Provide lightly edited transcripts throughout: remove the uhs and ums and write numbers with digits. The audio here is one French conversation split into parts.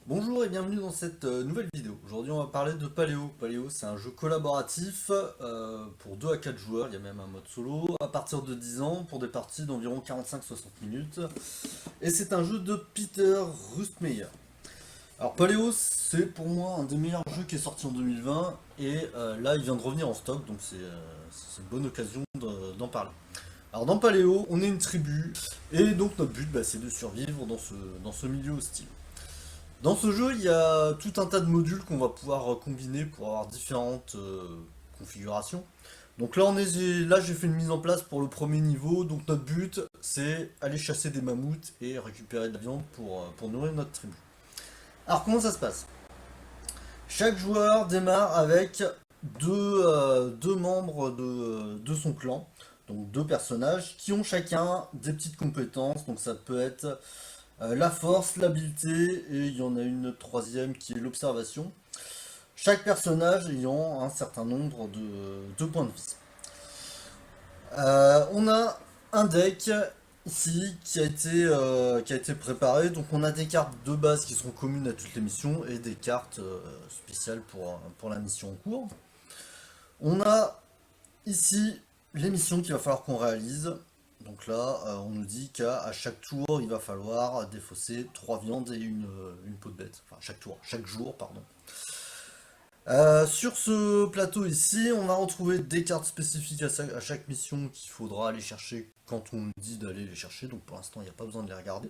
Bonjour et bienvenue dans cette nouvelle vidéo. Aujourd'hui on va parler de Paléo. Paléo c'est un jeu collaboratif pour 2 à 4 joueurs, il y a même un mode solo, à partir de 10 ans pour des parties d'environ 45-60 minutes. Et c'est un jeu de Peter Rustmeyer. Alors Paléo c'est pour moi un des meilleurs jeux qui est sorti en 2020 et là il vient de revenir en stock donc c'est une bonne occasion d'en parler. Alors dans Paléo on est une tribu et donc notre but c'est de survivre dans ce milieu hostile. Dans ce jeu, il y a tout un tas de modules qu'on va pouvoir combiner pour avoir différentes configurations. Donc là, là j'ai fait une mise en place pour le premier niveau. Donc notre but, c'est aller chasser des mammouths et récupérer de la viande pour nourrir notre tribu. Alors comment ça se passe? Chaque joueur démarre avec deux membres de son clan. Donc deux personnages qui ont chacun des petites compétences. Donc ça peut être la force, l'habileté, et il y en a une troisième qui est l'observation. Chaque personnage ayant un certain nombre de points de vie. On a un deck ici qui a été préparé. Donc on a des cartes de base qui sont communes à toutes les missions et des cartes spéciales pour la mission en cours. On a ici les missions qu'il va falloir qu'on réalise. Donc là, on nous dit qu'à chaque tour, il va falloir défausser 3 viandes et une peau de bête. Enfin, chaque tour, chaque jour, pardon. Sur ce plateau ici, on va retrouver des cartes spécifiques à chaque mission qu'il faudra aller chercher quand on nous dit d'aller les chercher. Donc pour l'instant, il n'y a pas besoin de les regarder.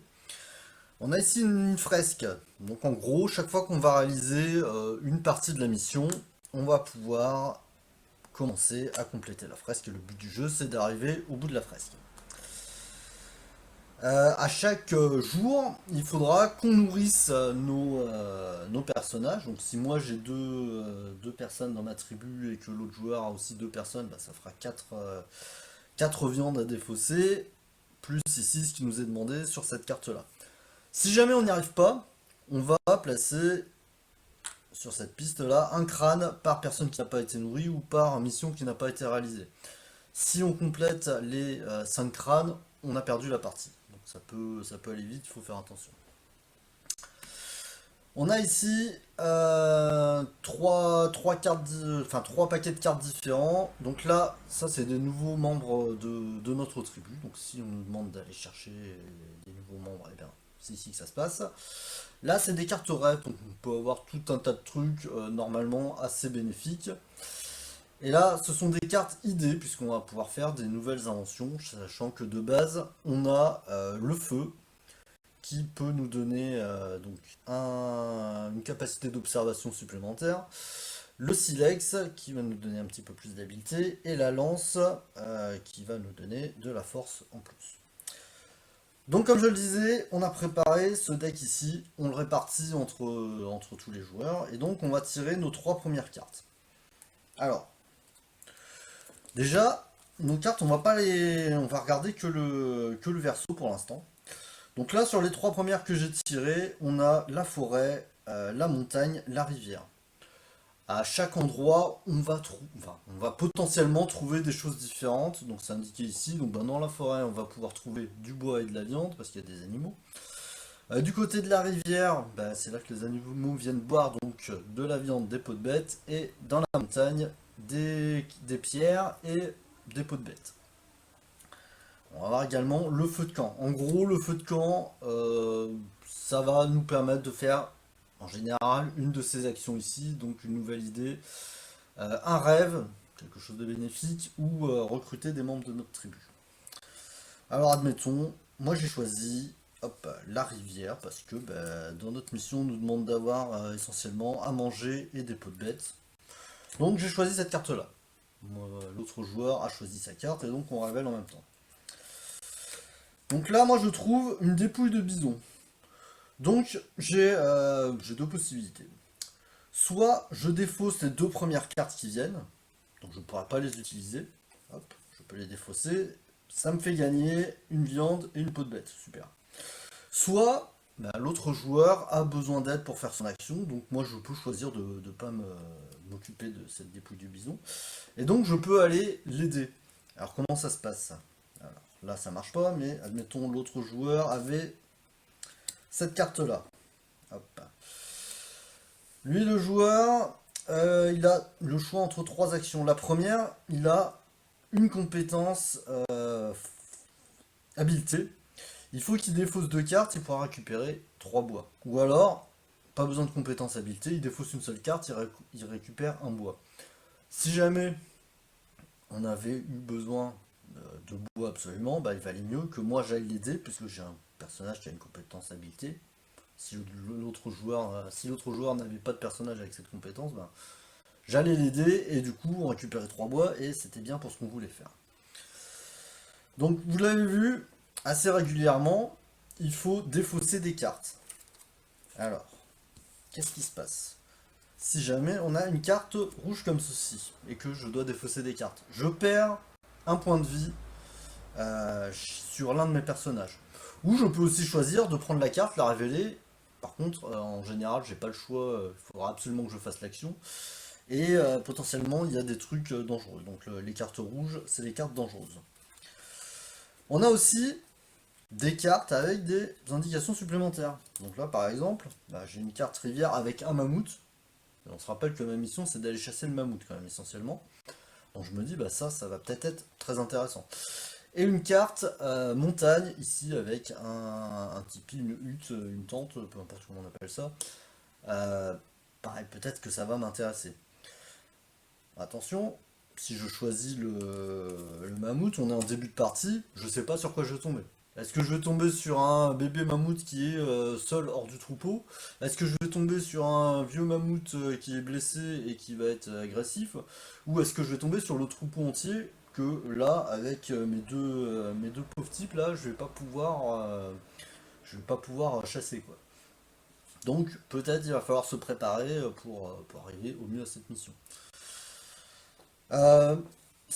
On a ici une fresque. Donc en gros, chaque fois qu'on va réaliser une partie de la mission, on va pouvoir commencer à compléter la fresque. Et le but du jeu, c'est d'arriver au bout de la fresque. À chaque jour, il faudra qu'on nourrisse nos personnages. Donc si moi j'ai deux personnes dans ma tribu et que l'autre joueur a aussi deux personnes, ça fera 4 viandes à défausser, plus ici ce qui nous est demandé sur cette carte-là. Si jamais on n'y arrive pas, on va placer sur cette piste-là un crâne par personne qui n'a pas été nourrie ou par mission qui n'a pas été réalisée. Si on complète les 5 crânes, on a perdu la partie. Donc ça peut aller vite, il faut faire attention. On a ici 3 paquets de cartes différents. Donc là, ça c'est des nouveaux membres de notre tribu. Donc si on nous demande d'aller chercher des nouveaux membres, eh bien c'est ici que ça se passe. Là c'est des cartes rêves, donc on peut avoir tout un tas de trucs normalement assez bénéfiques. Et là, ce sont des cartes idées, puisqu'on va pouvoir faire des nouvelles inventions, sachant que de base, on a le feu, qui peut nous donner une capacité d'observation supplémentaire, le silex, qui va nous donner un petit peu plus d'habileté, et la lance, qui va nous donner de la force en plus. Donc comme je le disais, on a préparé ce deck ici, on le répartit entre tous les joueurs, et donc on va tirer nos 3 premières cartes. Alors, déjà, nos cartes, on va regarder que le verso pour l'instant. Donc là, sur les 3 premières que j'ai tirées, on a la forêt, la montagne, la rivière. À chaque endroit, on va potentiellement trouver des choses différentes. Donc c'est indiqué ici. Donc dans la forêt, on va pouvoir trouver du bois et de la viande parce qu'il y a des animaux. Du côté de la rivière, c'est là que les animaux viennent boire donc de la viande, des peaux de bêtes. Et dans la montagne, des pierres et des peaux de bêtes. On va voir également le feu de camp. En gros, le feu de camp, ça va nous permettre de faire, en général, une de ces actions ici, donc une nouvelle idée, un rêve, quelque chose de bénéfique, ou recruter des membres de notre tribu. Alors admettons, moi j'ai choisi la rivière, parce que dans notre mission, on nous demande d'avoir essentiellement à manger et des peaux de bêtes. Donc j'ai choisi cette carte-là. L'autre joueur a choisi sa carte, et donc on révèle en même temps. Donc là, moi je trouve une dépouille de bison. Donc j'ai deux possibilités. Soit je défausse les 2 premières cartes qui viennent, donc je ne pourrai pas les utiliser. Hop, je peux les défausser. Ça me fait gagner une viande et une peau de bête. Super. Soit l'autre joueur a besoin d'aide pour faire son action, donc moi je peux choisir de ne pas m'occuper de cette dépouille du bison. Et donc je peux aller l'aider. Alors comment ça se passe? Alors, là ça marche pas, mais admettons l'autre joueur avait cette carte là. Hop. Lui, le joueur, il a le choix entre trois actions. La première, il a une compétence habileté. Il faut qu'il défausse deux cartes, il pourra récupérer trois bois. Ou alors, pas besoin de compétence habileté, il défausse une seule carte, il récupère un bois. Si jamais on avait eu besoin de bois absolument, bah, il valait mieux que moi j'aille l'aider, puisque j'ai un personnage qui a une compétence habileté. Si l'autre joueur n'avait pas de personnage avec cette compétence, bah, j'allais l'aider et du coup on récupérait trois bois et c'était bien pour ce qu'on voulait faire. Donc vous l'avez vu, assez régulièrement, il faut défausser des cartes. Alors, qu'est-ce qui se passe? Si jamais on a une carte rouge comme ceci et que je dois défausser des cartes, je perds un point de vie sur l'un de mes personnages. Ou je peux aussi choisir de prendre la carte, la révéler. Par contre, en général, j'ai pas le choix, il faudra absolument que je fasse l'action. Et potentiellement, il y a des trucs dangereux. Donc les cartes rouges, c'est les cartes dangereuses. On a aussi des cartes avec des indications supplémentaires. Donc là, par exemple, bah, j'ai une carte rivière avec un mammouth. Et on se rappelle que ma mission, c'est d'aller chasser le mammouth quand même, essentiellement. Donc je me dis, bah ça va peut-être être très intéressant. Et une carte montagne, ici, avec un tipi, une hutte, une tente, peu importe comment on appelle ça. Euh, Pareil, peut-être que ça va m'intéresser. Attention, si je choisis le mammouth, on est en début de partie, je sais pas sur quoi je vais tomber. Est-ce que je vais tomber sur un bébé mammouth qui est seul hors du troupeau? Est-ce que je vais tomber sur un vieux mammouth qui est blessé et qui va être agressif? Ou est-ce que je vais tomber sur le troupeau entier que là, avec mes deux pauvres types là, je vais pas pouvoir chasser quoi. Donc peut-être il va falloir se préparer pour arriver au mieux à cette mission. Euh,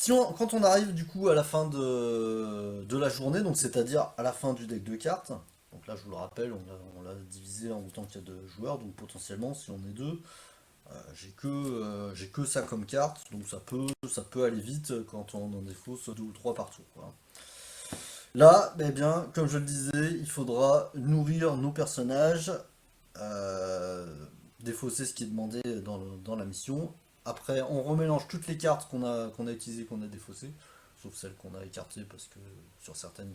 Quand on arrive du coup à la fin de la journée, donc c'est-à-dire à la fin du deck de cartes, donc là je vous le rappelle, on l'a divisé en autant qu'il y a de joueurs, donc potentiellement si on est deux, j'ai que ça comme carte, donc ça peut aller vite quand on en défausse deux ou trois par tour, quoi. Là, eh bien, comme je le disais, il faudra nourrir nos personnages, euh, défausser ce qui est demandé dans la mission. Après, on remélange toutes les cartes qu'on a utilisées, qu'on a défaussées, sauf celles qu'on a écartées, parce que sur certaines,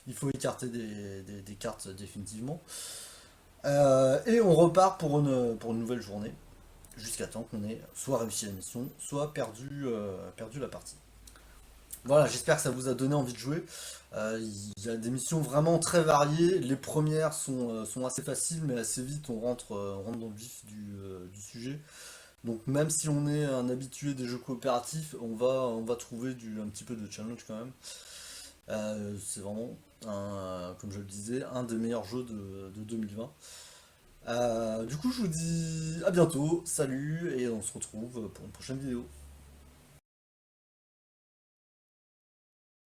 il faut écarter des cartes définitivement. Et on repart pour une nouvelle journée, jusqu'à temps qu'on ait soit réussi la mission, soit perdu la partie. Voilà, j'espère que ça vous a donné envie de jouer. Il y a des missions vraiment très variées. Les premières sont assez faciles, mais assez vite on rentre dans le vif du sujet. Donc même si on est un habitué des jeux coopératifs, on va trouver un petit peu de challenge quand même. C'est vraiment, comme je le disais, un des meilleurs jeux de 2020. Du coup, je vous dis à bientôt, salut, et on se retrouve pour une prochaine vidéo.